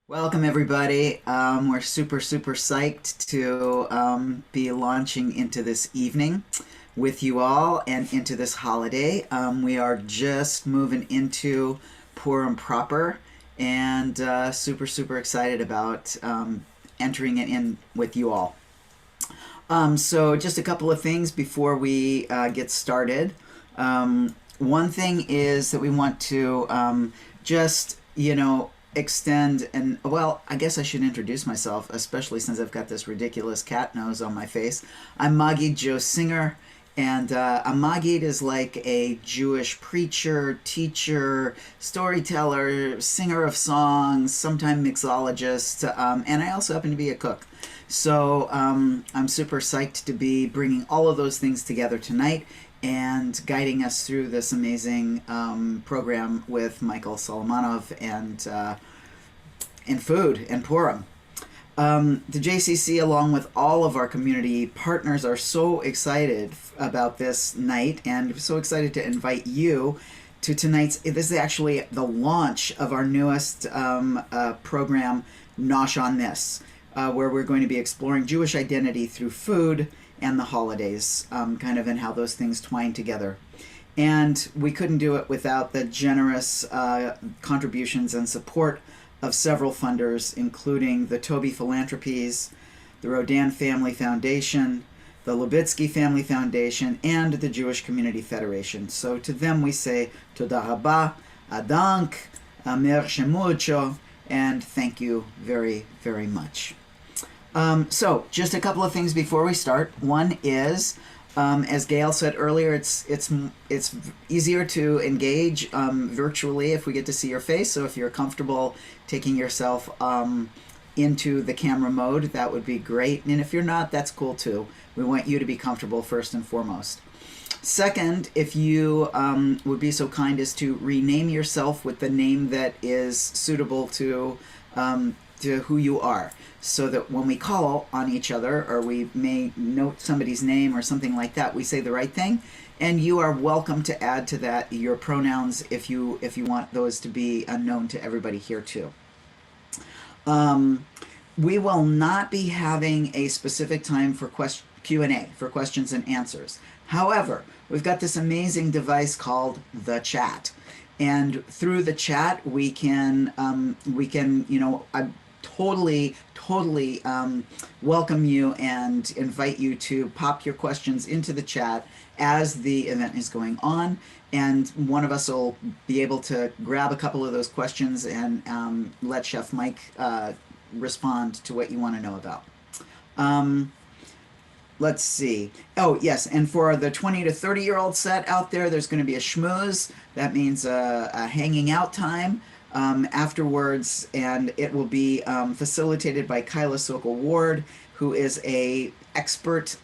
Welcome, everybody. We're super psyched to be launching into this evening with you all and into this holiday. We are just moving into Purim proper and super excited about entering it in with you all. So, just a couple of things before we get started. One thing is that we want to just, extend and, well, I guess I should introduce myself, especially since I've got this ridiculous cat nose on my face. I'm Magid Joe Singer, and a Magid is like a Jewish preacher, teacher, storyteller, singer of songs, sometimes mixologist, and I also happen to be a cook. So I'm super psyched to be bringing all of those things together tonight and guiding us through this amazing program with Michael Solomonov and food and Purim. The JCC, along with all of our community partners, are so excited about this night and so excited to invite you to tonight's. This is actually the launch of our newest program, Nosh on This, where we're going to be exploring Jewish identity through food and the holidays, kind of, and how those things twine together. And we couldn't do it without the generous contributions and support of several funders, including the Toby Philanthropies, the Rodan Family Foundation, the Lubitsky Family Foundation, and the Jewish Community Federation. So to them we say Toda Rabba, Adank, Merci mucho, and thank you very much. So just a couple of things before we start. One is, as Gail said earlier, it's easier to engage virtually if we get to see your face. So if you're comfortable taking yourself into the camera mode, that would be great. And if you're not, that's cool too. We want you to be comfortable first and foremost. Second, if you would be so kind as to rename yourself with the name that is suitable to who you are, so that when we call on each other or we may note somebody's name or something like that, we say the right thing. And you are welcome to add to that your pronouns if you want those to be unknown to everybody here too. We will not be having a specific time for Q&A, for questions and answers. However, we've got this amazing device called the chat. And through the chat, we can I totally welcome you and invite you to pop your questions into the chat as the event is going on. And one of us will be able to grab a couple of those questions and let Chef Mike respond to what you want to know about. Let's see. Oh, yes. And for the 20 to 30-year-old set out there, there's going to be a schmooze. That means a hanging out time afterwards. And it will be facilitated by Kyla Sokol Ward, who is a expert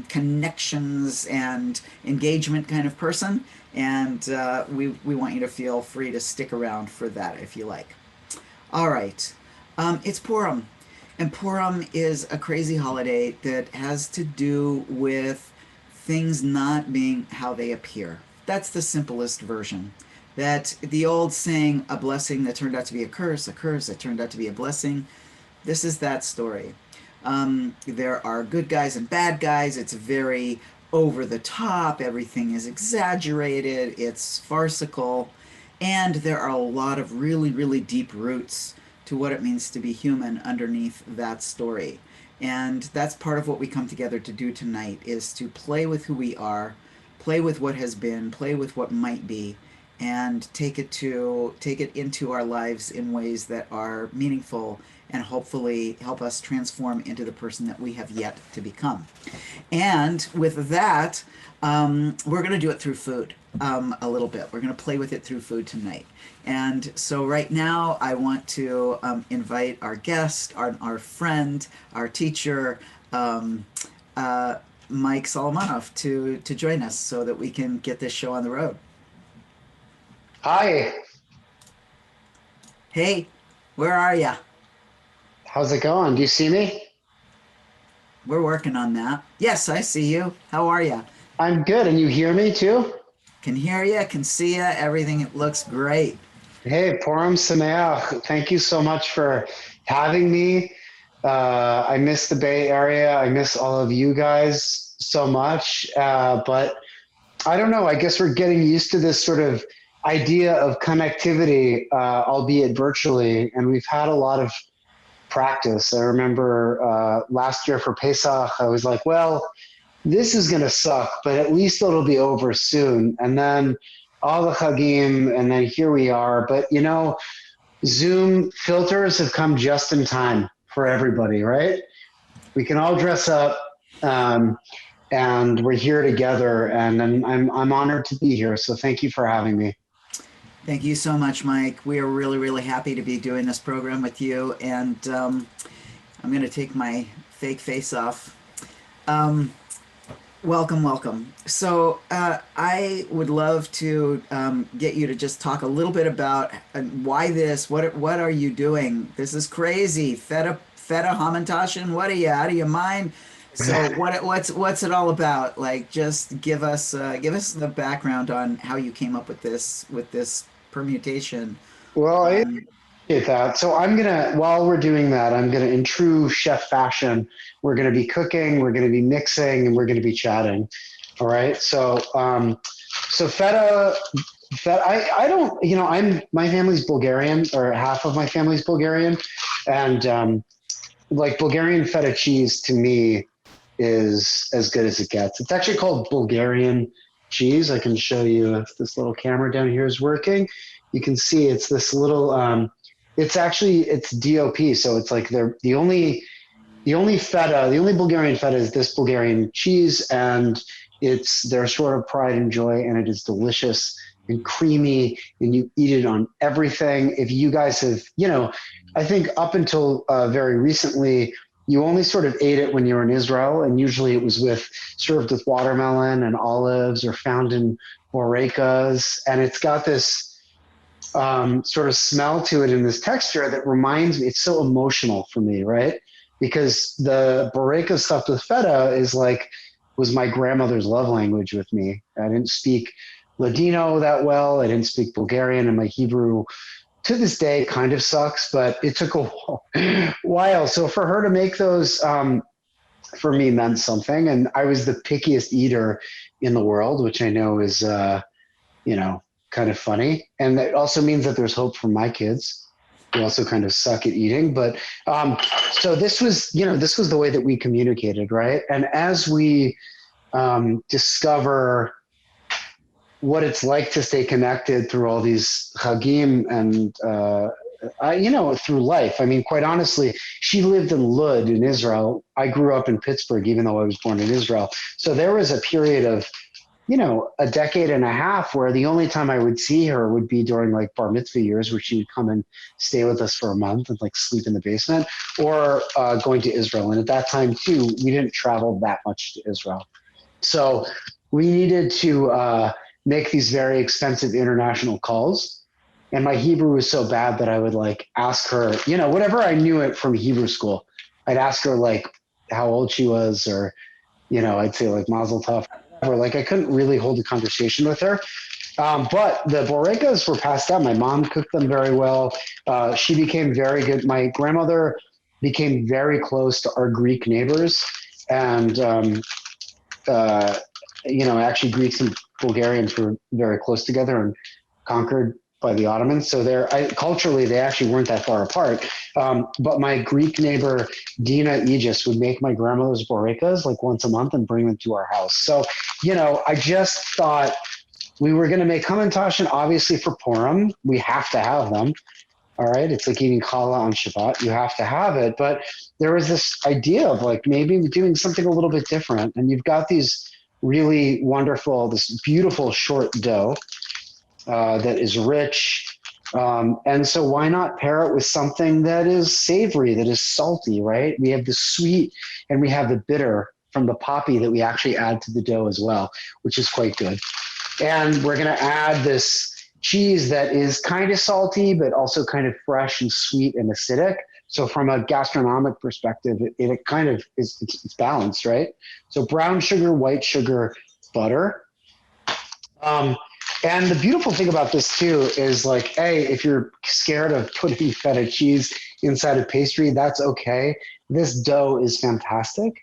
connections and engagement kind of person. And we want you to feel free to stick around for that if you like. All right. It's Purim. And Purim is a crazy holiday that has to do with things not being how they appear. That's the simplest version. That the old saying, a blessing that turned out to be a curse that turned out to be a blessing, this is that story. There are good guys and bad guys. It's very over the top. Everything is exaggerated. It's farcical. And there are a lot of really deep roots to what it means to be human underneath that story. And that's part of what we come together to do tonight, is to play with who we are, play with what has been, play with what might be, and take it into our lives in ways that are meaningful and hopefully help us transform into the person that we have yet to become. And with that, we're going to do it through food a little bit. We're going to play with it through food tonight. And so right now I want to invite our guest, our friend, our teacher, Mike Solomonov to join us so that we can get this show on the road. Hi, Hey, where are ya? how's it going? Do you see me? We're working on that. Yes, I see you. How are ya? I'm good, and you hear me too? Can hear ya, can see ya. Everything looks great. Hey, Purim Sameach. Thank you so much for having me. I miss the Bay Area. I miss all of you guys so much. But I don't know. I guess we're getting used to this sort of idea of connectivity, albeit virtually. And we've had a lot of practice. I remember last year for Pesach, I was like, well, this is going to suck, but at least it'll be over soon. And then all the Chagim, and then here we are. But Zoom filters have come just in time for everybody, right? We can all dress up, um, and we're here together. And I'm honored to be here. So thank you for having me. Thank you so much, Mike. We are really, really happy to be doing this program with you. And I'm going to take my fake face off. Um, Welcome, welcome. So I would love to get you to just talk a little bit about why this. What are you doing? This is crazy. Feta Hamantaschen. What are you out of your mind? So what's it all about? Like, just give us the background on how you came up with this permutation. Well, I Um, appreciate that. So while we're doing that, I'm gonna, in true chef fashion, we're gonna be cooking, we're gonna be mixing, and we're gonna be chatting. All right. So feta. I don't. My family's Bulgarian, or half of my family's Bulgarian, and like Bulgarian feta cheese to me is as good as it gets. It's actually called Bulgarian cheese. I can show you if this little camera down here is working. You can see it's this little. It's DOP, so it's like the only Bulgarian feta is this Bulgarian cheese, and it's their sort of pride and joy, and it is delicious and creamy, and you eat it on everything. If you guys have, I think up until very recently, you only sort of ate it when you were in Israel, and usually it was served with watermelon and olives, or found in orekas, and it's got this sort of smell to it and this texture that reminds me. It's so emotional for me, right? Because the boreka stuffed with feta was my grandmother's love language with me. I didn't speak Ladino that well. I didn't speak Bulgarian, and my Hebrew to this day kind of sucks, but it took a while. So for her to make those, for me, meant something. And I was the pickiest eater in the world, which I know is, you know, kind of funny. And that also means that there's hope for my kids. Who also kind of suck at eating. But so this was the way that we communicated, right? And as we discover what it's like to stay connected through all these hagim and through life. I mean, quite honestly, she lived in Lud in Israel. I grew up in Pittsburgh, even though I was born in Israel. So there was a period of a decade and a half where the only time I would see her would be during like bar mitzvah years, where she would come and stay with us for a month and like sleep in the basement, or going to Israel. And at that time too, we didn't travel that much to Israel. So we needed to make these very expensive international calls. And my Hebrew was so bad that I would like ask her, whatever I knew it from Hebrew school, I'd ask her like how old she was, or, I'd say like Mazel Tov, or like I couldn't really hold a conversation with her. But the borekas were passed down. My mom cooked them very well. She became very good. My grandmother became very close to our Greek neighbors, and actually Greeks and Bulgarians were very close together and conquered by the Ottomans. So culturally, they actually weren't that far apart. But my Greek neighbor, Dina Aegis, would make my grandmother's borekas like once a month and bring them to our house. So, I just thought we were going to make Hamantaschen, obviously for Purim. We have to have them. All right. It's like eating challah on Shabbat. You have to have it. But there was this idea of like maybe doing something a little bit different. And you've got this beautiful short dough that is rich. And so why not pair it with something that is savory, that is salty, right? We have the sweet and we have the bitter from the poppy that we actually add to the dough as well, which is quite good. And we're going to add this cheese that is kind of salty, but also kind of fresh and sweet and acidic. So from a gastronomic perspective, it kind of it's balanced, right? So brown sugar, white sugar, butter. And the beautiful thing about this too is like, hey, if you're scared of putting feta cheese inside of pastry, that's okay. This dough is fantastic.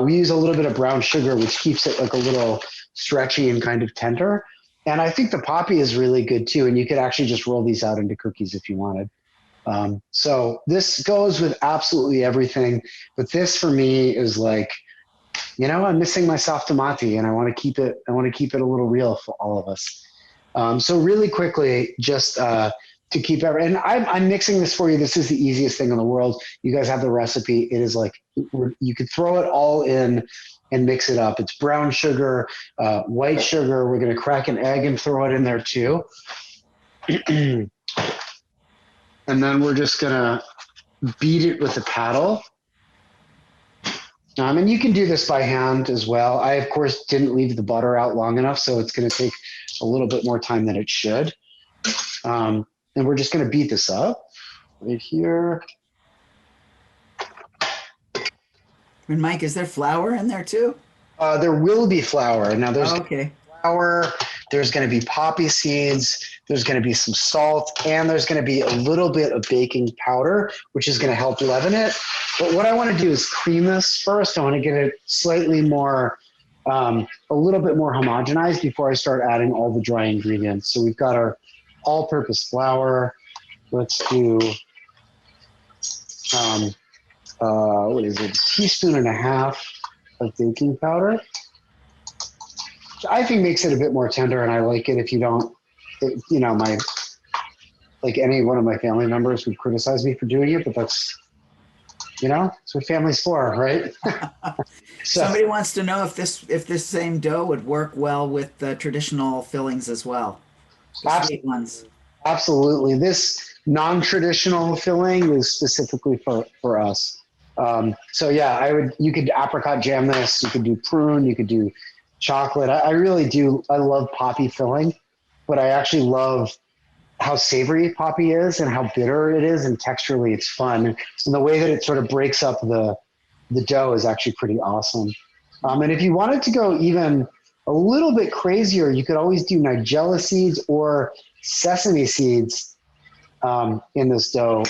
We use a little bit of brown sugar, which keeps it like a little stretchy and kind of tender. And I think the poppy is really good too. And you could actually just roll these out into cookies if you wanted. So this goes with absolutely everything. But this for me is like, I'm missing my soft tamati and I want to keep it, a little real for all of us. So really quickly, just to keep every, and I'm mixing this for you. This is the easiest thing in the world. You guys have the recipe. It is like, you could throw it all in and mix it up. It's brown sugar, white sugar. We're going to crack an egg and throw it in there too. And then we're just going to beat it with a paddle. And you can do this by hand as well. I, of course, didn't leave the butter out long enough, so it's going to take a little bit more time than it should. And we're just going to beat this up right here. And Mike, is there flour in there too? There will be flour. Now there's okay. Flour, there's going to be poppy seeds, there's going to be some salt, and there's going to be a little bit of baking powder, which is going to help leaven it. But what I want to do is cream this first. I want to get it slightly more, a little bit more homogenized before I start adding all the dry ingredients. So we've got our all-purpose flour. Let's do, what is it, a teaspoon and a half of baking powder. I think makes it a bit more tender, and I like it. If you don't, like any one of my family members would criticize me for doing it, but that's, it's what family's for, right? So, somebody wants to know if this same dough would work well with the traditional fillings as well, the sweet ones. Absolutely. This non-traditional filling is specifically for us. So yeah, you could apricot jam this, you could do prune, you could do chocolate. I really do. I love poppy filling, but I actually love how savory poppy is and how bitter it is, and texturally it's fun. And the way that it sort of breaks up the dough is actually pretty awesome. And if you wanted to go even a little bit crazier, you could always do nigella seeds or sesame seeds in this dough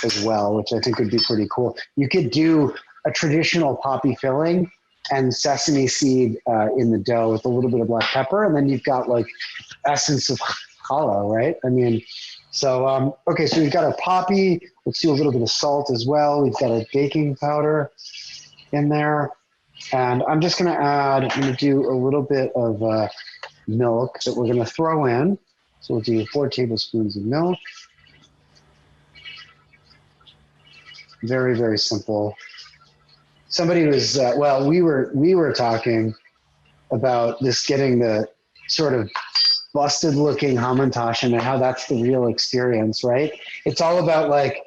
as well, which I think would be pretty cool. You could do a traditional poppy filling and sesame seed in the dough with a little bit of black pepper, and then you've got like essence of challah, right? I mean, so okay, so we've got our poppy. Let's do a little bit of salt as well. We've got our baking powder in there, and I'm just going to do a little bit of milk that we're going to throw in. So we'll do 4 tablespoons of milk. Very, very simple. Somebody was, we were talking about this, getting the sort of busted looking Hamantaschen and how that's the real experience, right? It's all about like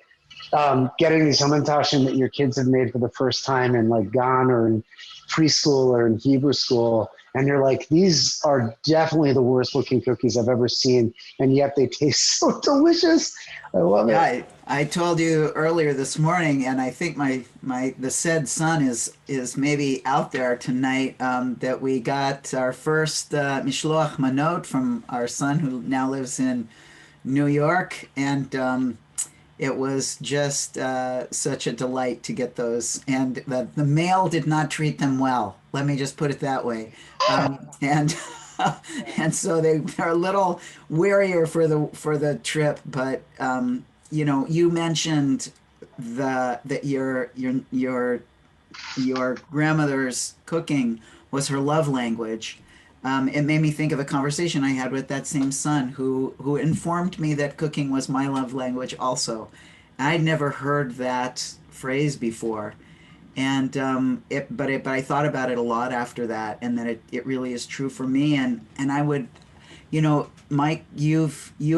getting these Hamantaschen that your kids have made for the first time in like Gan or in preschool or in Hebrew school. And you're like, these are definitely the worst looking cookies I've ever seen. And yet they taste so delicious. I love it. I told you earlier this morning, and I think the said son is maybe out there tonight, that we got our first mishloach manot from our son who now lives in New York, and it was just such a delight to get those. And the mail did not treat them well. Let me just put it that way. And and so they're a little wearier for the trip. But you mentioned that your grandmother's cooking was her love language. It made me think of a conversation I had with that same son who informed me that cooking was my love language also. I'd never heard that phrase before. And but I thought about it a lot after that, and that it really is true for me. And I would, Mike, you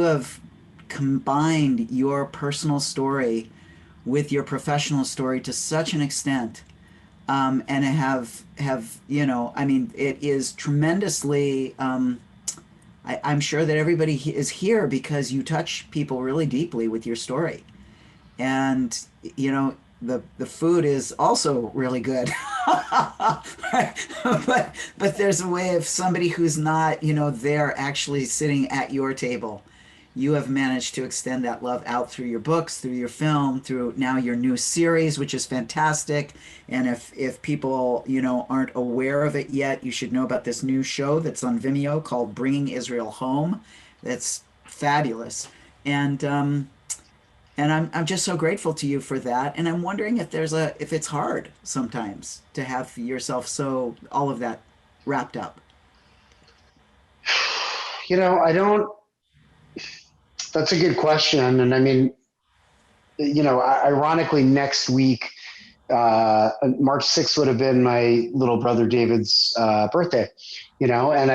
have combined your personal story with your professional story to such an extent, and have I mean, it is tremendously. I'm sure that everybody is here because you touch people really deeply with your story, and the food is also really good. but there's a way of somebody who's not, there actually sitting at your table. You have managed to extend that love out through your books, through your film, through now your new series, which is fantastic. And if people, aren't aware of it yet, you should know about this new show that's on Vimeo called Bringing Israel Home. That's fabulous. And I'm just so grateful to you for that. And I'm wondering if it's hard sometimes to have yourself so all of that wrapped up. I don't, that's a good question. And I mean, ironically, next week, March 6th would have been my little brother David's birthday, and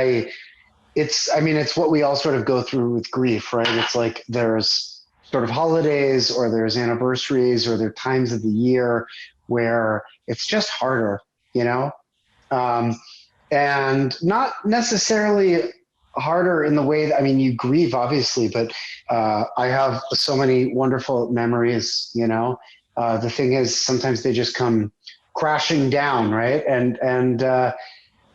it's what we all sort of go through with grief, right? It's like there's sort of holidays or there's anniversaries or there are times of the year where it's just harder, you know? Um, and not necessarily harder in the way that, I mean, you grieve obviously, but I have so many wonderful memories, the thing is sometimes they just come crashing down. Right.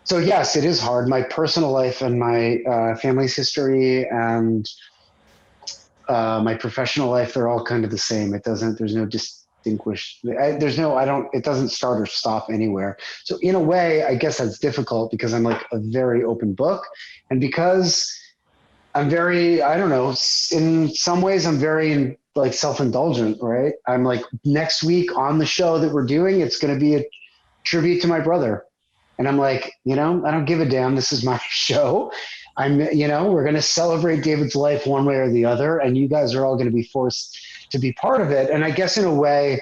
So yes, it is hard. My personal life and my family's history and my professional life, they're all kind of the same. There's no it doesn't start or stop anywhere. So in a way, I guess that's difficult because I'm like a very open book. And because I'm very, I don't know, in some ways I'm very like self-indulgent, right? I'm like next week on the show that we're doing, it's going to be a tribute to my brother. And I'm like, I don't give a damn. This is my show. We're going to celebrate David's life one way or the other. And you guys are all going to be forced to be part of it. And I guess in a way,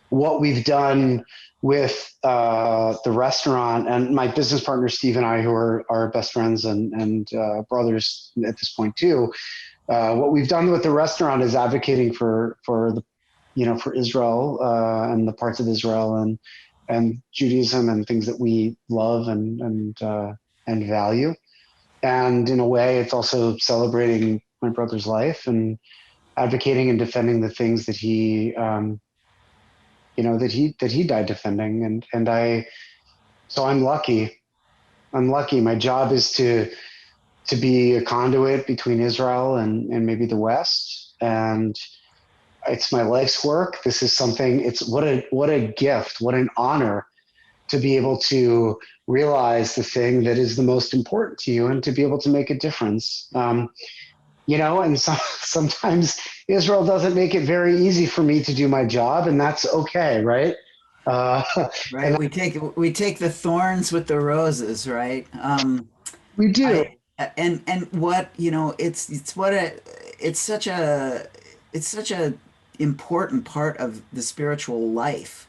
what we've done with the restaurant and my business partner, Steve and I, who are our best friends and brothers at this point too, what we've done with the restaurant is advocating for for Israel and the parts of Israel and Judaism and things that we love and value. And in a way, it's also celebrating my brother's life and advocating and defending the things that he died defending. So I'm lucky. I'm lucky. My job is to be a conduit between Israel and maybe the West. And it's my life's work. This is something, what a gift, what an honor to be able to realize the thing that is the most important to you and to be able to make a difference. And sometimes Israel doesn't make it very easy for me to do my job, and that's okay, right? Uh, Right. and We take the thorns with the roses, right? we do. I and what, it's such a it's such a important part of the spiritual life.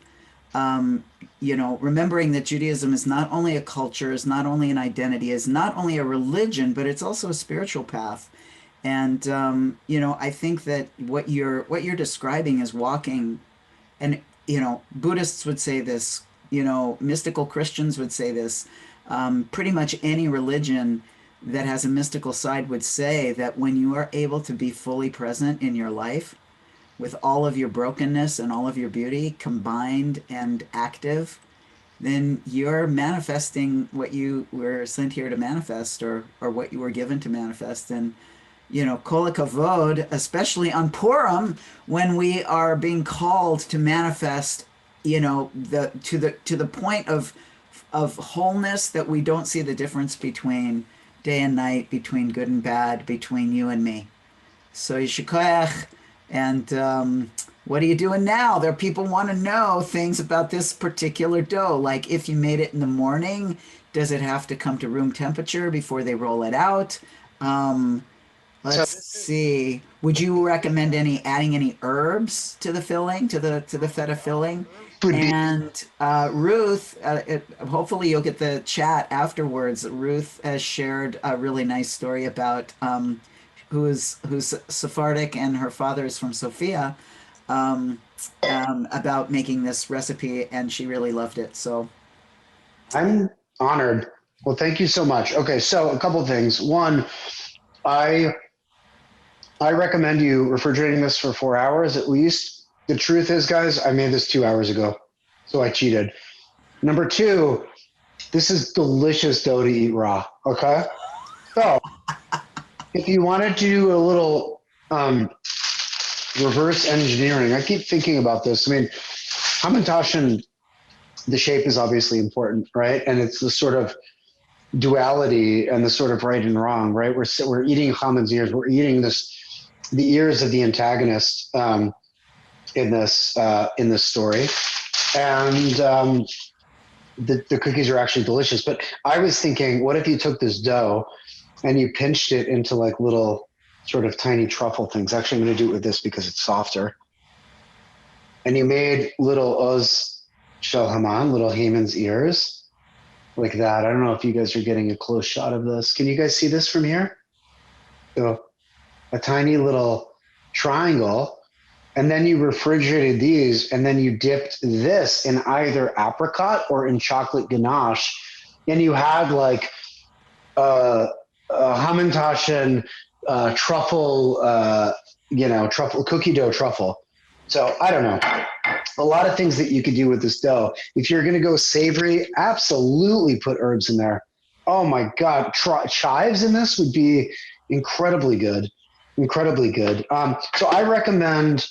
Remembering that Judaism is not only a culture, is not only an identity, is not only a religion, but it's also a spiritual path. And I think that what you're describing is walking, and Buddhists would say this, mystical Christians would say this, pretty much any religion that has a mystical side would say that when you are able to be fully present in your life with all of your brokenness and all of your beauty combined and active, then you're manifesting what you were sent here to manifest, or what you were given to manifest. And kol kavod, especially on Purim, when we are being called to manifest, to the point of wholeness, that we don't see the difference between day and night, between good and bad, between you and me. So yishikoyach. And what are you doing now? There are people want to know things about this particular dough. Like, if you made it in the morning, does it have to come to room temperature before they roll it out? Um, So let's see. Would you recommend adding any herbs to the filling, to the feta filling? would be And Ruth, hopefully you'll get the chat afterwards. Ruth has shared a really nice story about who's Sephardic and her father is from Sofia, um, about making this recipe, and she really loved it. So, I'm honored. Well, thank you so much. Okay, so a couple of things. One, I I recommend you refrigerating this for 4 hours at least. The truth is, guys, I made this 2 hours ago. So I cheated. Number two, this is delicious dough to eat raw. Okay. So if you wanted to do a little reverse engineering, I keep thinking about this. I mean, Hamantaschen, the shape is obviously important, right? And it's the sort of duality and the sort of right and wrong, right? We're eating Haman's ears. We're eating the ears of the antagonist in this story, and the cookies are actually delicious. But I was thinking, what if you took this dough and you pinched it into like little sort of tiny truffle things? Actually, I'm going to do it with this because it's softer. And you made little Oz Shel Haman, little Haman's ears, like that. I don't know if you guys are getting a close shot of this. Can you guys see this from here? So a tiny little triangle. And then you refrigerated these, and then you dipped this in either apricot or in chocolate ganache. And you had like Hamantaschen truffle, truffle cookie dough truffle. So I don't know. A lot of things that you could do with this dough. If you're going to go savory, absolutely put herbs in there. Oh my God, chives in this would be incredibly good, incredibly good. So I recommend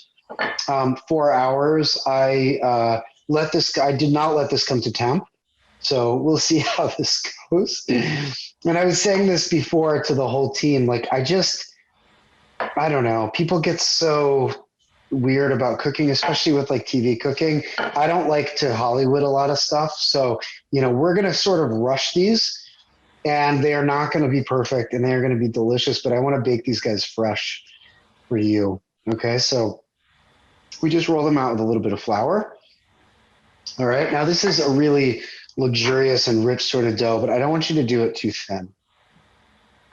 4 hours. I did not let this come to temp. So we'll see how this goes. And I was saying this before to the whole team. Like, I don't know. People get so weird about cooking, especially with like TV cooking. I don't like to Hollywood a lot of stuff. So, we're going to sort of rush these, and they are not going to be perfect, and they are going to be delicious, but I want to bake these guys fresh for you. Okay. So we just roll them out with a little bit of flour. All right. Now this is a really luxurious and rich sort of dough, but I don't want you to do it too thin.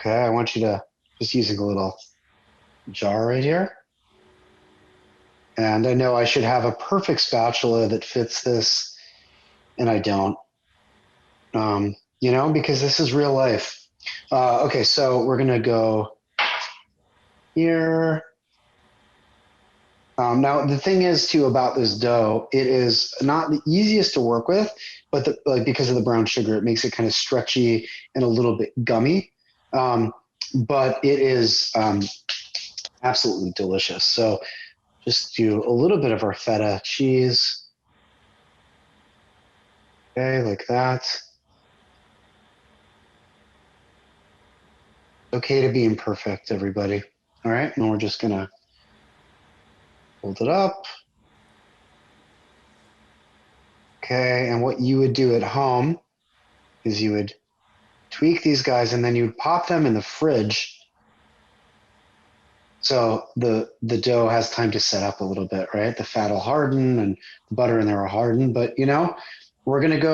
Okay. I want you to just using a little jar right here. And I know I should have a perfect spatula that fits this, and I don't, because this is real life. Okay. So we're going to go here. Now, the thing is, too, about this dough, it is not the easiest to work with, but because of the brown sugar, it makes it kind of stretchy and a little bit gummy. But it is absolutely delicious. So just do a little bit of our feta cheese. Okay, like that. Okay to be imperfect, everybody. All right, and we're just going to hold it up. Okay, and what you would do at home is you would tweak these guys, and then you would pop them in the fridge so the dough has time to set up a little bit, right? The fat will harden and the butter in there will harden. But we're gonna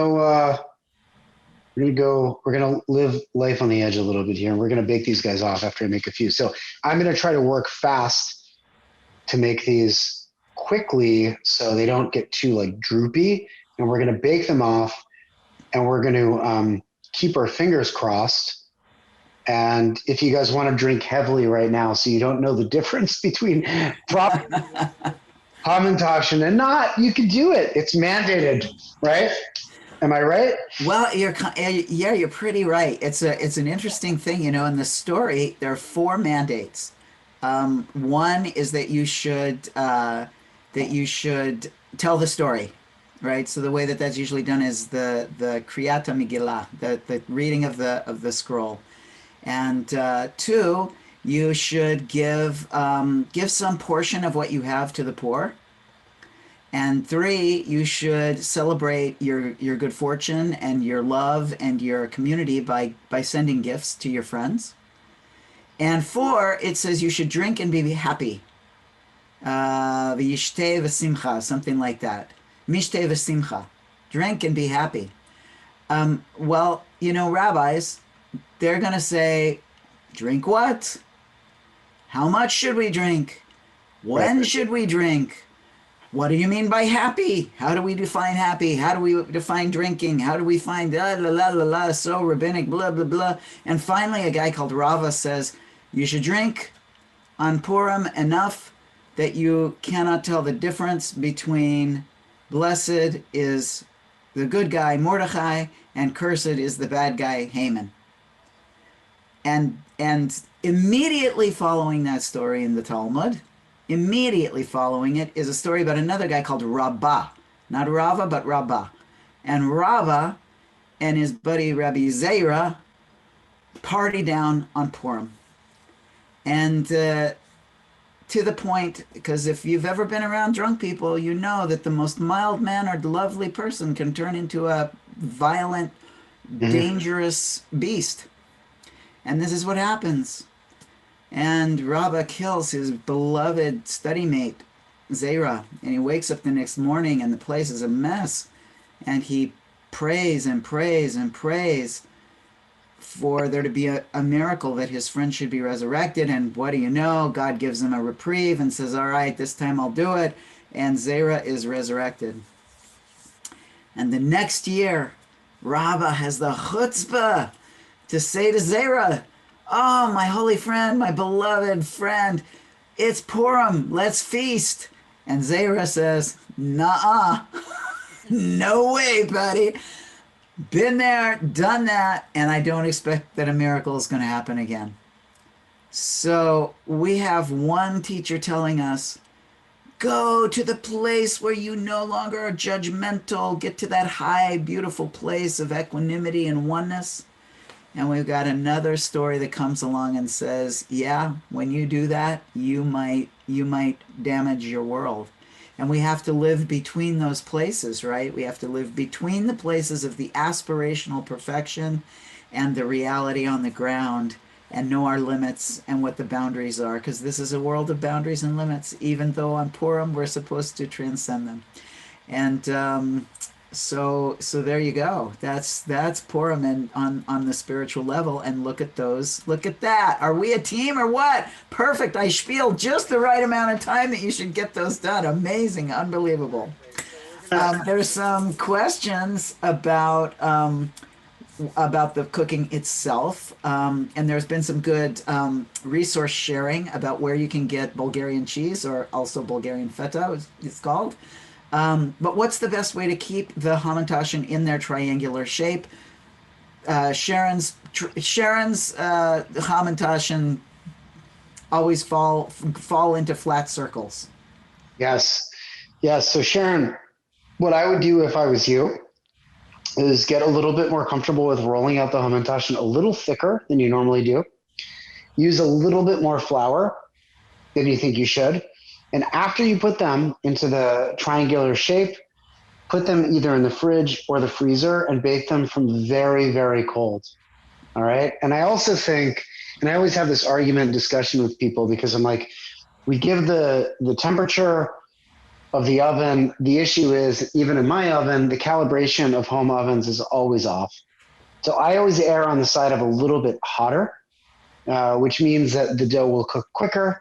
live life on the edge a little bit here, and we're gonna bake these guys off after I make a few. So I'm gonna try to work fast to make these quickly so they don't get too like droopy, and we're gonna bake them off, and we're gonna keep our fingers crossed. And if you guys want to drink heavily right now, so you don't know the difference between Hamantaschen and not, you can do it. It's mandated, right? Am I right? Well, you're pretty right. It's an interesting thing, in the story. There are four mandates. One is that you should tell the story, right? So the way that that's usually done is the Kriyat Megillah, the reading of the scroll. And two, you should give some portion of what you have to the poor. And three, you should celebrate your good fortune and your love and your community by sending gifts to your friends. And four, it says you should drink and be happy. V'yishteh v'simcha, something like that. Mishteh v'simcha. Drink and be happy. Well, rabbis, they're going to say, drink what? How much should we drink? When should we drink? What do you mean by happy? How do we define happy? How do we define drinking? How do we find so rabbinic, blah, blah, blah. And finally, a guy called Rava says, you should drink on Purim enough that you cannot tell the difference between blessed is the good guy Mordechai, and cursed is the bad guy Haman. And immediately following that story in the Talmud, immediately following it is a story about another guy called Rabbah, not Rava but Rabbah, and Rabbah and his buddy Rabbi Zera party down on Purim, and to the point, because if you've ever been around drunk people, you know that the most mild-mannered, lovely person can turn into a violent, Mhm. dangerous beast. And this is what happens. And Rabbah kills his beloved study mate, Zera, and he wakes up the next morning and the place is a mess. And he prays and prays and prays for there to be a miracle that his friend should be resurrected. And what do you know? God gives him a reprieve and says, all right, this time I'll do it. And Zera is resurrected. And the next year, Rabbah has the chutzpah to say to Zera, oh, my holy friend, my beloved friend, it's Purim, let's feast. And Zera says, nah, no way, buddy. Been there, done that, and I don't expect that a miracle is going to happen again. So we have one teacher telling us, go to the place where you no longer are judgmental, get to that high, beautiful place of equanimity and oneness. And we've got another story that comes along and says, yeah, when you do that, you might damage your world. And we have to live between those places, right? We have to live between the places of the aspirational perfection and the reality on the ground, and know our limits and what the boundaries are, because this is a world of boundaries and limits, even though on Purim we're supposed to transcend them. And so there you go. That's Purim and on the spiritual level. And look at those. Look at that. Are we a team or what? Perfect. I spiel just the right amount of time that you should get those done. Amazing. Unbelievable. There's some questions about the cooking itself, and there's been some good resource sharing about where you can get Bulgarian cheese, or also Bulgarian feta, it's called. But what's the best way to keep the Hamantaschen in their triangular shape? Sharon's Hamantaschen always fall into flat circles. Yes. Yes. So Sharon, what I would do if I was you is get a little bit more comfortable with rolling out the Hamantaschen a little thicker than you normally do. Use a little bit more flour than you think you should. And after you put them into the triangular shape, put them either in the fridge or the freezer and bake them from very, very cold. All right. And I also think, and I always have this argument discussion with people because I'm like, we give the temperature of the oven. The issue is, even in my oven, the calibration of home ovens is always off. So I always err on the side of a little bit hotter, which means that the dough will cook quicker,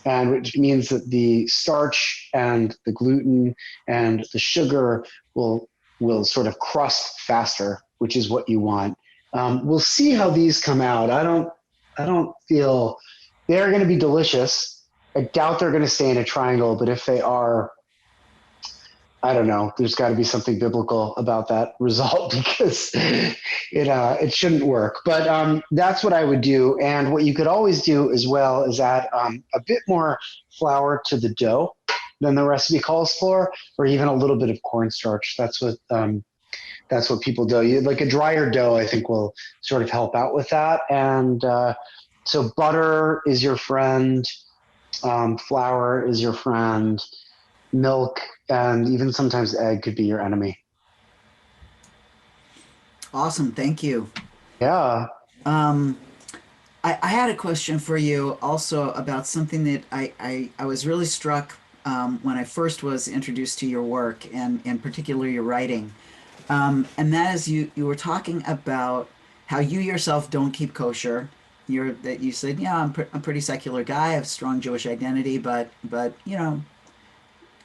and which means that the starch and the gluten and the sugar will sort of crust faster, which is what you want. We'll see how these come out. I don't feel they're going to be delicious. I doubt they're going to stay in a triangle, but if they are, I don't know. There's got to be something biblical about that result because it shouldn't work. But that's what I would do. And what you could always do as well is add a bit more flour to the dough than the recipe calls for, or even a little bit of cornstarch. That's what people do. Like a drier dough, I think will sort of help out with that. And so butter is your friend, flour is your friend, milk, and even sometimes egg could be your enemy. Awesome. Thank you. Yeah. Um, I had a question for you also about something that I was really struck when I first was introduced to your work, and in particular your writing. And that is, you were talking about how you yourself don't keep kosher. You said, yeah, I'm a pretty secular guy. I have strong Jewish identity, but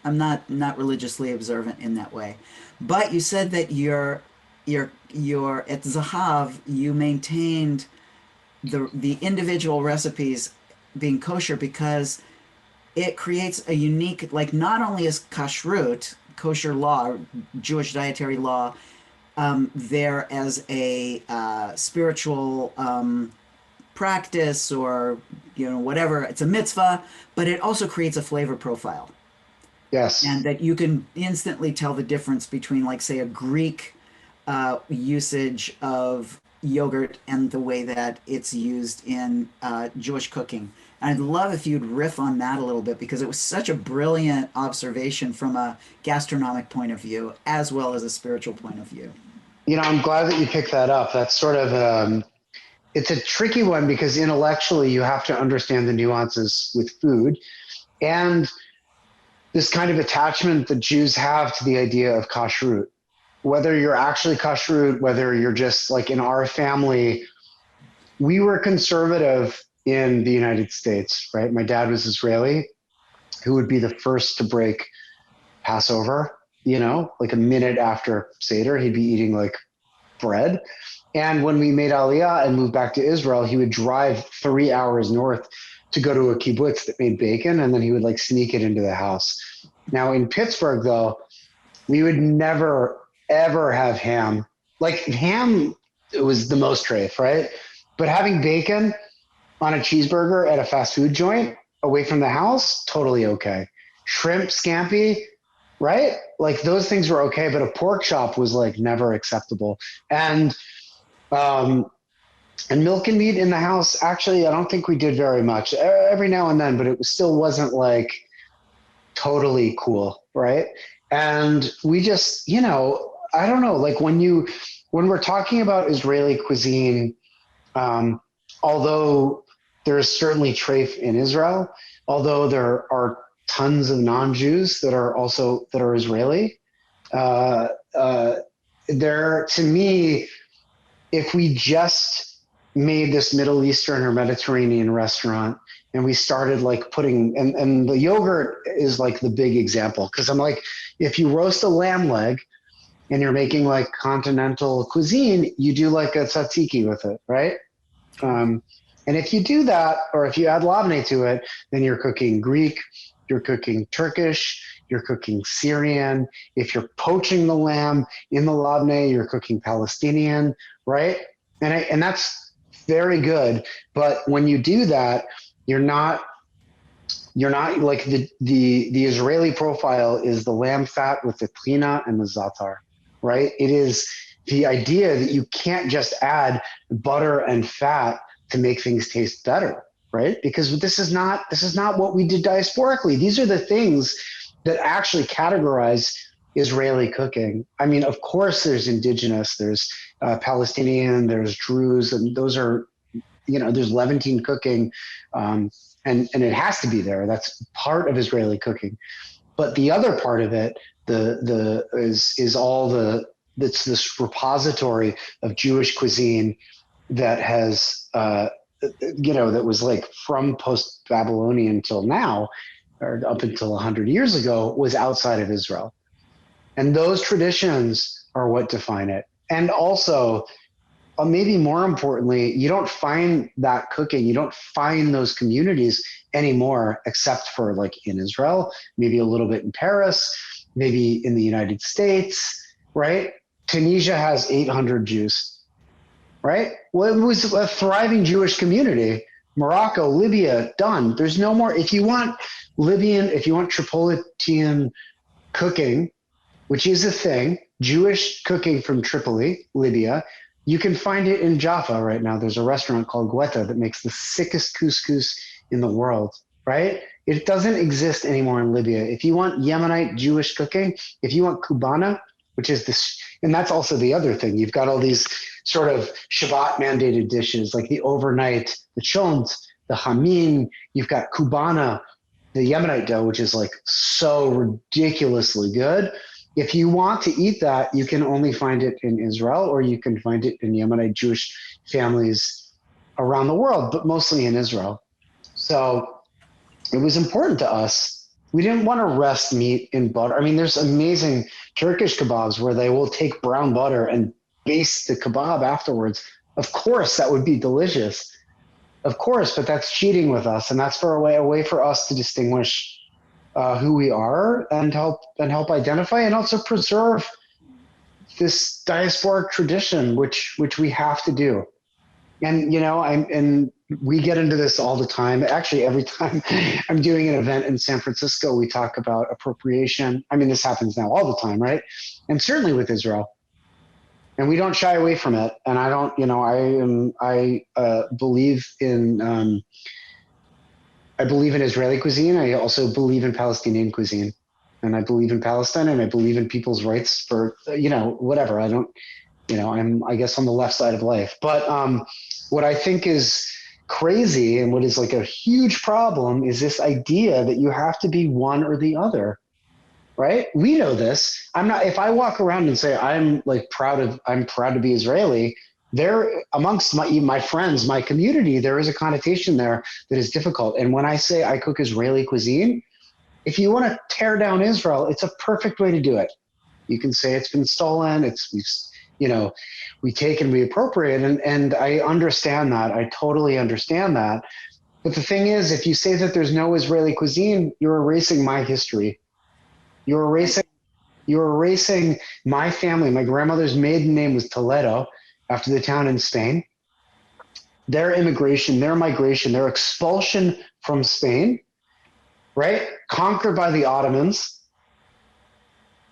I'm not religiously observant in that way. But you said that your at Zahav you maintained the individual recipes being kosher because it creates a unique, like, not only is kashrut kosher law, Jewish dietary law, there as a spiritual practice, or whatever. It's a mitzvah, but it also creates a flavor profile, and Yes. that you can instantly tell the difference between, like, say, a Greek usage of yogurt and the way that it's used in Jewish cooking. And I'd love if you'd riff on that a little bit, because it was such a brilliant observation from a gastronomic point of view as well as a spiritual point of view. I'm glad that you picked that up. That's sort of it's a tricky one because intellectually you have to understand the nuances with food and this kind of attachment that Jews have to the idea of kashrut. Whether you're actually kashrut, whether you're just like in our family, we were conservative in the United States, right? My dad was Israeli, who would be the first to break Passover, like a minute after Seder, he'd be eating like bread. And when we made Aliyah and moved back to Israel, he would drive 3 hours north to go to a kibbutz that made bacon, and then he would like sneak it into the house. Now in Pittsburgh, though, we would never ever have ham. Like ham, it was the most trafe, right? But having bacon on a cheeseburger at a fast food joint away from the house, totally okay. Shrimp scampi, right? Like those things were okay, but a pork chop was like never acceptable. Um, and milk and meat in the house, actually, I don't think we did very much. Every now and then, but it still wasn't like totally cool, right? And we just, I don't know, like when we're talking about Israeli cuisine, um, although there's certainly treif in Israel, although there are tons of non-Jews that are Israeli, uh, uh, there, to me, if we just made this Middle Eastern or Mediterranean restaurant and we started like putting, and the yogurt is like the big example. Cause I'm like, if you roast a lamb leg and you're making like continental cuisine, you do like a tzatziki with it, right? Um, and if you do that, or if you add labneh to it, then you're cooking Greek, you're cooking Turkish, you're cooking Syrian. If you're poaching the lamb in the labneh, you're cooking Palestinian, right? And that's very good. But when you do that, you're not like the Israeli profile is the lamb fat with the trina and the zatar, right? It is the idea that you can't just add butter and fat to make things taste better, right? Because this is not what we did diasporically. These are the things that actually categorize Israeli cooking. I mean, of course, there's indigenous, there's Palestinian, there's Druze, and those are, there's Levantine cooking, and it has to be there. That's part of Israeli cooking. But the other part of it, is all that's this repository of Jewish cuisine that has, that was like from post Babylonian till now, or up until 100 years ago, was outside of Israel. And those traditions are what define it. And also, maybe more importantly, you don't find that cooking, you don't find those communities anymore, except for like in Israel, maybe a little bit in Paris, maybe in the United States, right? Tunisia has 800 Jews, right? Well, it was a thriving Jewish community. Morocco, Libya, done. There's no more. If you want if you want Tripolitan cooking, which is a thing, Jewish cooking from Tripoli, Libya, you can find it in Jaffa right now. There's a restaurant called Guetta that makes the sickest couscous in the world, right? It doesn't exist anymore in Libya. If you want Yemenite Jewish cooking, if you want Cubana, which is this, and that's also the other thing. You've got all these sort of Shabbat mandated dishes like the overnight, the chont, the hamin. You've got Cubana, the Yemenite dough, which is like so ridiculously good. If you want to eat that, you can only find it in Israel, or you can find it in Yemenite Jewish families around the world, but mostly in Israel. So it was important to us. We didn't want to rest meat in butter. I mean, there's amazing Turkish kebabs where they will take brown butter and baste the kebab afterwards. Of course, that would be delicious. Of course, but that's cheating with us, and that's for a way for us to distinguish who we are and help identify and also preserve this diasporic tradition, which we have to do. And and we get into this all the time. Actually, every time I'm doing an event in San Francisco, we talk about appropriation. I mean, this happens now all the time, right? And certainly with Israel, and we don't shy away from it. And I don't, I believe in Israeli cuisine. I also believe in Palestinian cuisine, and I believe in Palestine, and I believe in people's rights for whatever. I don't, I guess on the left side of life. But what I think is crazy and what is like a huge problem is this idea that you have to be one or the other. Right? We know this. I'm not. If I walk around and say I'm proud to be Israeli, there amongst my friends, my community, there is a connotation there that is difficult. And when I say I cook Israeli cuisine, if you want to tear down Israel, it's a perfect way to do it. You can say it's been stolen. We take and we appropriate, and I understand that. I totally understand that. But the thing is, if you say that there's no Israeli cuisine, you're erasing my history. You're erasing You're erasing my family. My grandmother's maiden name was Toledo, after the town in Spain. Their immigration, their migration, their expulsion from Spain, right? Conquered by the Ottomans,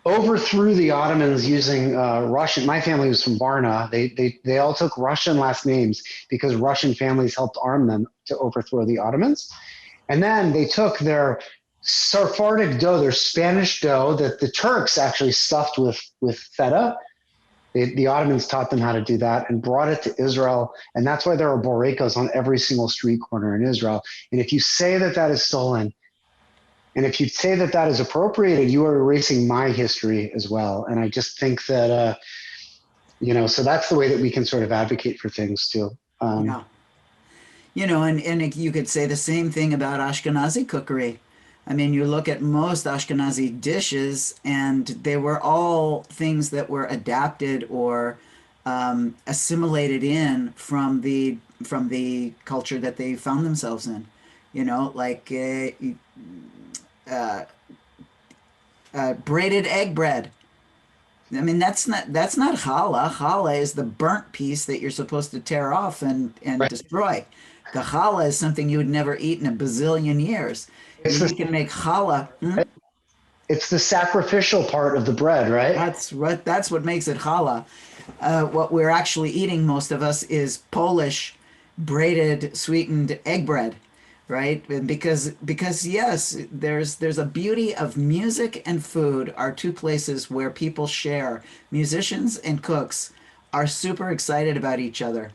overthrew the Ottomans using Russian. My family was from Varna. They all took Russian last names because Russian families helped arm them to overthrow the Ottomans. And then they took their Sephardic dough, their Spanish dough that the Turks actually stuffed with feta. The Ottomans taught them how to do that and brought it to Israel. And that's why there are borekos on every single street corner in Israel. And if you say that that is stolen, and if you say that that is appropriated, you are erasing my history as well. And I just think that, so that's the way that we can sort of advocate for things too. Yeah. And you could say the same thing about Ashkenazi cookery. I mean, you look at most Ashkenazi dishes, and they were all things that were adapted or assimilated in from the culture that they found themselves in. Like braided egg bread. I mean, that's not challah. Challah is the burnt piece that you're supposed to tear off and Right. destroy. The challah is something you would never eat in a bazillion years. It's You the, can make challah. it's the sacrificial part of the bread, right? That's what makes it challah. What we're actually eating, most of us, is Polish braided sweetened egg bread, right? And because yes, there's a beauty of music and food are two places where people share. Musicians and cooks are super excited about each other,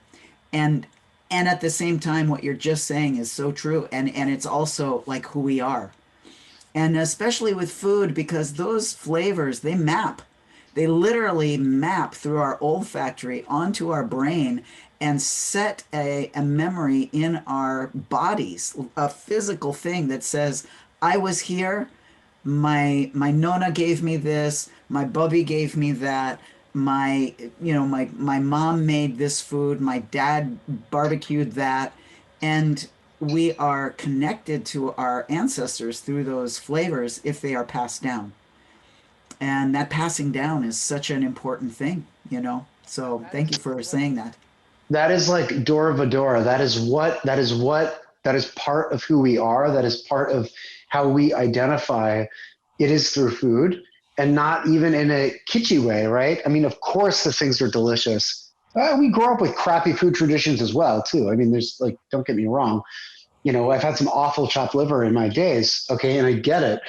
and and at the same time, what you're just saying is so true, and it's also like who we are, and especially with food, because those flavors, they literally map through our olfactory onto our brain and set a memory in our bodies, a physical thing that says, I was here, my nona gave me this, my bubby gave me that, my mom made this food, my dad barbecued that, and we are connected to our ancestors through those flavors if they are passed down. And that passing down is such an important thing. So thank you for saying that. That is like Dora Vadora. That is part of who we are. That is part of how we identify. It is through food, and not even in a kitschy way, right? I mean, of course the things are delicious. We grow up with crappy food traditions as well, too. I mean, there's like, don't get me wrong. I've had some awful chopped liver in my days. Okay. And I get it,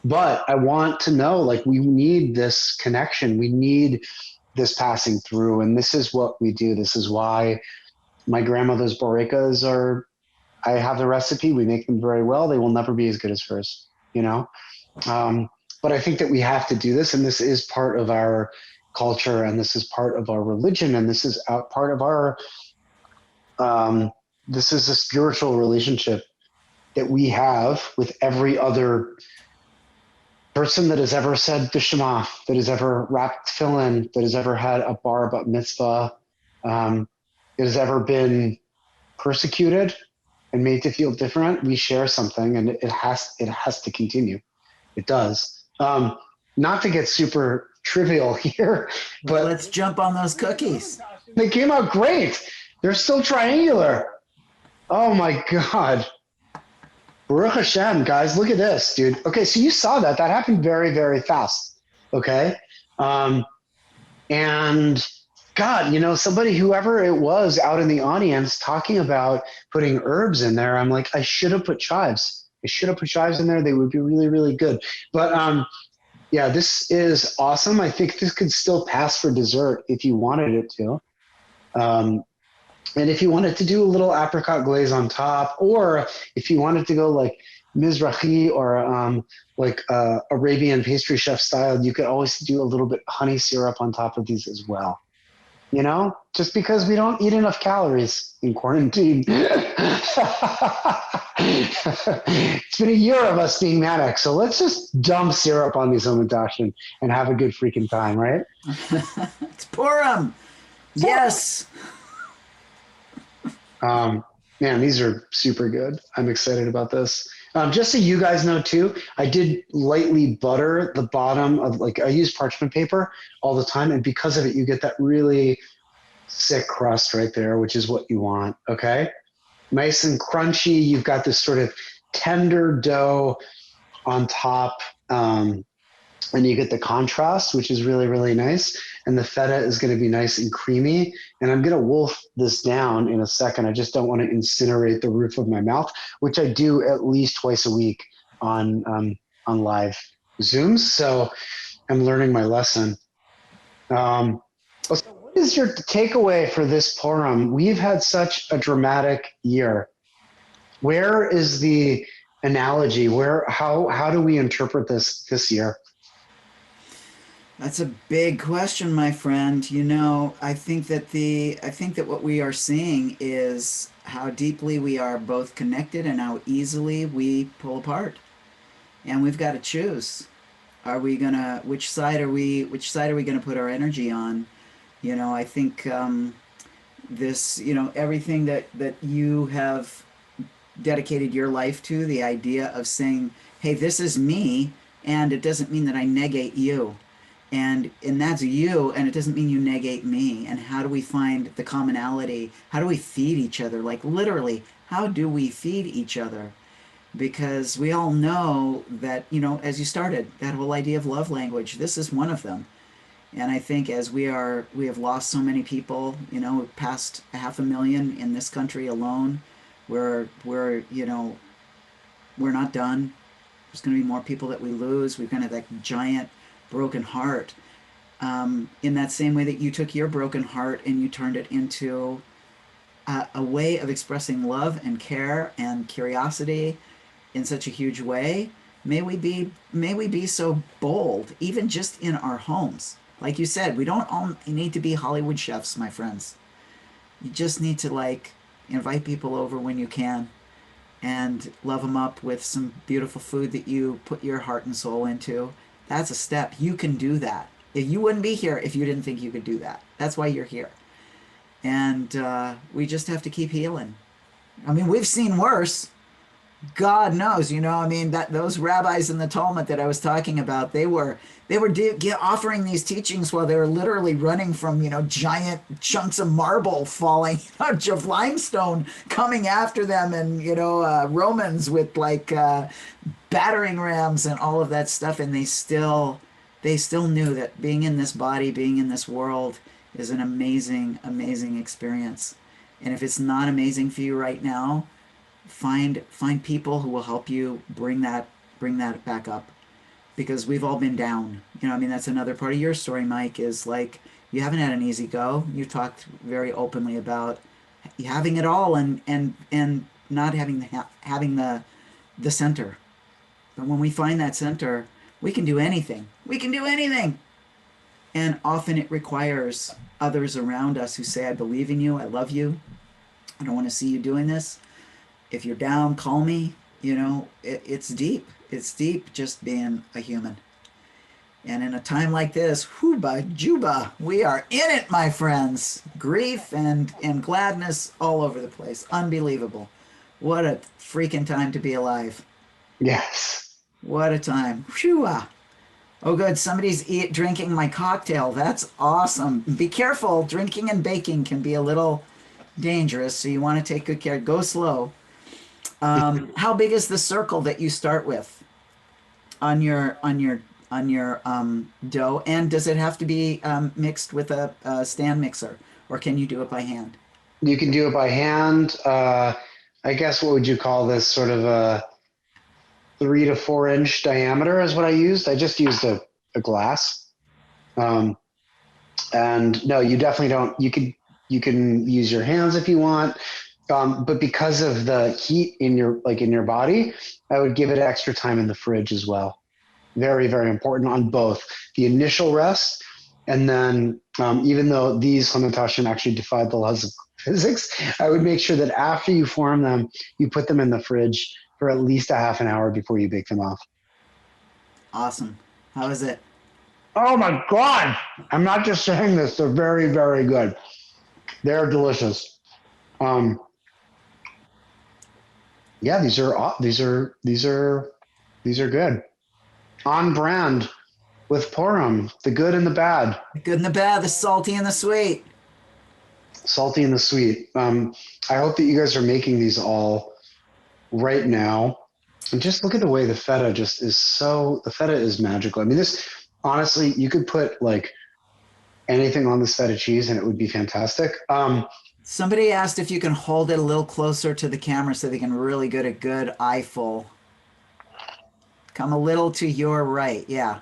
but I want to know, like, we need this connection. We need this passing through. And this is what we do. This is why my grandmother's borekas I have the recipe. We make them very well. They will never be as good as hers. Um, but I think that we have to do this. And this is part of our culture. And this is part of our religion. And this is part of um, this is a spiritual relationship that we have with every other person that has ever said the Shema, that has ever wrapped tefillin, that has ever had a bar bat mitzvah, that has ever been persecuted and made to feel different. We share something, and it has to continue. It does. Not to get super trivial here, but Let's jump on those cookies. they came out great. They're still triangular. Oh my God. Baruch Hashem, guys, look at this, dude. Okay, so you saw that. That happened very, very fast. Okay. Um, and God, somebody, whoever it was out in the audience talking about putting herbs in there, I'm like, I should have put chives. I should have put chives in there. They would be really, really good. But yeah, this is awesome. I think this could still pass for dessert if you wanted it to. Um, and if you wanted to do a little apricot glaze on top, or if you wanted to go like Mizrahi or like Arabian pastry chef style, you could always do a little bit honey syrup on top of these as well. Just because we don't eat enough calories in quarantine. It's been a year of us being manic, so let's just dump syrup on these Hamantaschen and have a good freaking time, right? It's Purim. Yes. Man, these are super good. I'm excited about this. Just so you guys know too, I did lightly butter the bottom of I use parchment paper all the time. And because of it, you get that really sick crust right there, which is what you want. Okay. Nice and crunchy. You've got this sort of tender dough on top. And you get the contrast, which is really, really nice. And the feta is going to be nice and creamy. And I'm going to wolf this down in a second. I just don't want to incinerate the roof of my mouth, which I do at least twice a week on live Zooms. So I'm learning my lesson. So what is your takeaway for this Purim? We've had such a dramatic year. Where is the analogy? How do we interpret this year? That's a big question, my friend. I think that what we are seeing is how deeply we are both connected and how easily we pull apart. And we've got to choose. Which side are we gonna put our energy on? I think everything that you have dedicated your life to, the idea of saying, hey, this is me, and it doesn't mean that I negate you. And that's you, and it doesn't mean you negate me. And how do we find the commonality? How do we feed each other? Like literally, how do we feed each other? Because we all know that, as you started, that whole idea of love language, this is one of them. And I think as we have lost so many people, past 500,000 in this country alone, we're not done. There's going to be more people that we lose. We're going to have that giant broken heart. In that same way that you took your broken heart and you turned it into a way of expressing love and care and curiosity in such a huge way, may we be so bold, even just in our homes. Like you said, we don't all need to be Hollywood chefs, my friends. You just need to invite people over when you can and love them up with some beautiful food that you put your heart and soul into. That's a step. You can do that. You wouldn't be here if you didn't think you could do that. That's why you're here. And we just have to keep healing. I mean, we've seen worse. God knows, that those rabbis in the Talmud that I was talking about, they were offering these teachings while they were literally running from, giant chunks of marble falling, of limestone coming after them, and Romans with battering rams and all of that stuff, and they still knew that being in this body, being in this world, is an amazing, amazing experience. And if it's not amazing for you right now, find people who will help you bring that back up, because we've all been down. That's another part of your story, Mike, is you haven't had an easy go. You talked very openly about having it all and not having the center. But when we find that center, we can do anything. We can do anything. And often it requires others around us who say, I believe in you, I love you, I don't want to see you doing this. If you're down, call me. It's deep. It's deep just being a human. And in a time like this, Huba Juba, we are in it, my friends. Grief and gladness all over the place. Unbelievable. What a freaking time to be alive. Yes. What a time. Phew. Oh, good. Somebody's drinking my cocktail. That's awesome. Be careful. Drinking and baking can be a little dangerous, so you want to take good care. Go slow. How big is the circle that you start with on your dough? And does it have to be mixed with a stand mixer, or can you do it by hand? You can do it by hand. I guess what would you call this? Sort of a 3 to 4 inch diameter is what I used. I just used a glass. Um, and no, you definitely don't. You can use your hands if you want. But because of the heat in your body, I would give it extra time in the fridge as well. Very, very important on both the initial rest and then even though these Hamantaschen actually defied the laws of physics, I would make sure that after you form them, you put them in the fridge for at least a half an hour before you bake them off. Awesome. How is it? Oh my God. I'm not just saying this. They're very, very good. They're delicious. Um, yeah, these are good. On brand with Purim, the good and the bad, The good and the bad, the salty and the sweet. salty and the sweet. I hope that you guys are making these all right now. And just look at the way the feta just is so, the feta is magical. I mean, this, honestly, you could put like anything on this feta cheese and it would be fantastic. Somebody asked if you can hold it a little closer to the camera so they can really get a good eyeful. Come a little to your right. Yeah.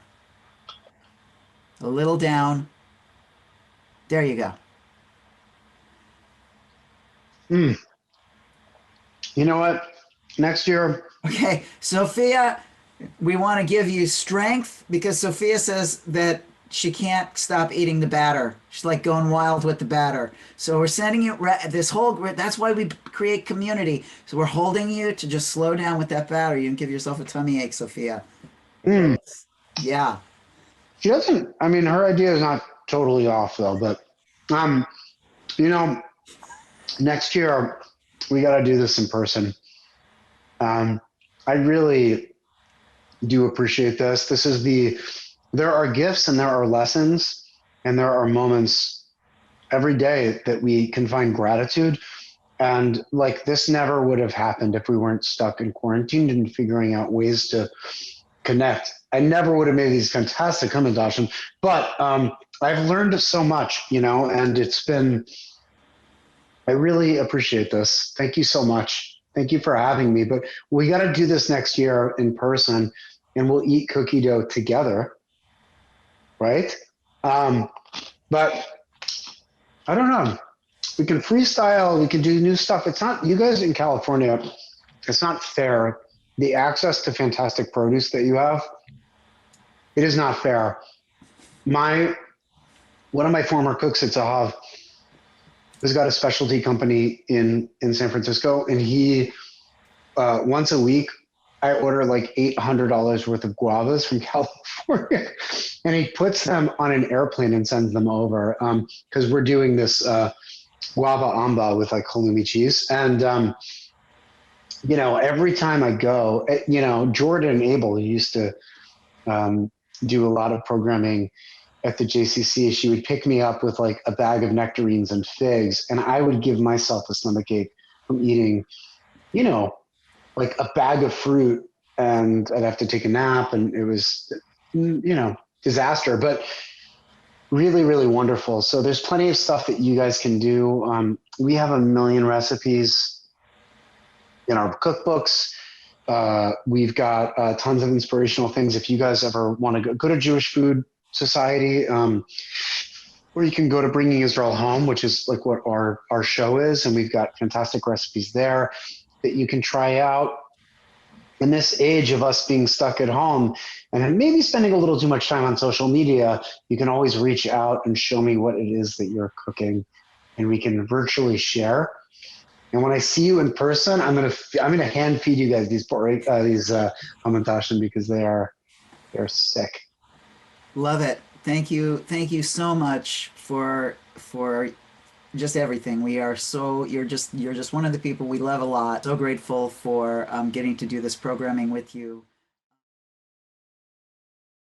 A little down. There you go. mm, you know what? Next year, Okay, Sophia, we want to give you strength because Sophia says that she can't stop eating the batter. She's like going wild with the batter. So we're sending you this whole. That's why we create community. So we're holding you to just slow down with that batter. You can give yourself a tummy ache, Sophia. mm, Yeah. she doesn't, I mean, her idea is not totally off though, but, um, you know, next year we got to do this in person. Um, I really do appreciate this. There are gifts and there are lessons and there are moments every day that we can find gratitude. And like this never would have happened if we weren't stuck in quarantine and figuring out ways to connect. I never would have made these fantastic commendations, but I've learned so much, and I really appreciate this. Thank you so much. Thank you for having me. But we got to do this next year in person and we'll eat cookie dough together, right? Um, but I don't know. We can freestyle. We can do new stuff. It's not, you guys in California, it's not fair. The access to fantastic produce that you have, it is not fair. My One of my former cooks at Zahav has got a specialty company in San Francisco, and he once a week I order like $800 worth of guavas from California, and he puts them on an airplane and sends them over because we're doing this guava amba with like halloumi cheese, and every time I go, Jordan Abel, who used to um, do a lot of programming at the JCC, she would pick me up with like a bag of nectarines and figs, and I would give myself a stomachache from eating, you know, like a bag of fruit, and I'd have to take a nap, and it was, disaster, but really, really wonderful. So there's plenty of stuff that you guys can do. We have a million recipes in our cookbooks. We've got tons of inspirational things. If you guys ever want to go to Jewish Food Society, or you can go to Bringing Israel Home, which is like what our show is, and we've got fantastic recipes there that you can try out. In this age of us being stuck at home and maybe spending a little too much time on social media, you can always reach out and show me what it is that you're cooking, and we can virtually share. And when I see you in person, I'm gonna hand feed you guys these hamantaschen because they're sick. Love it. Thank you. Thank you so much for just everything. You're just one of the people we love a lot. So grateful for getting to do this programming with you.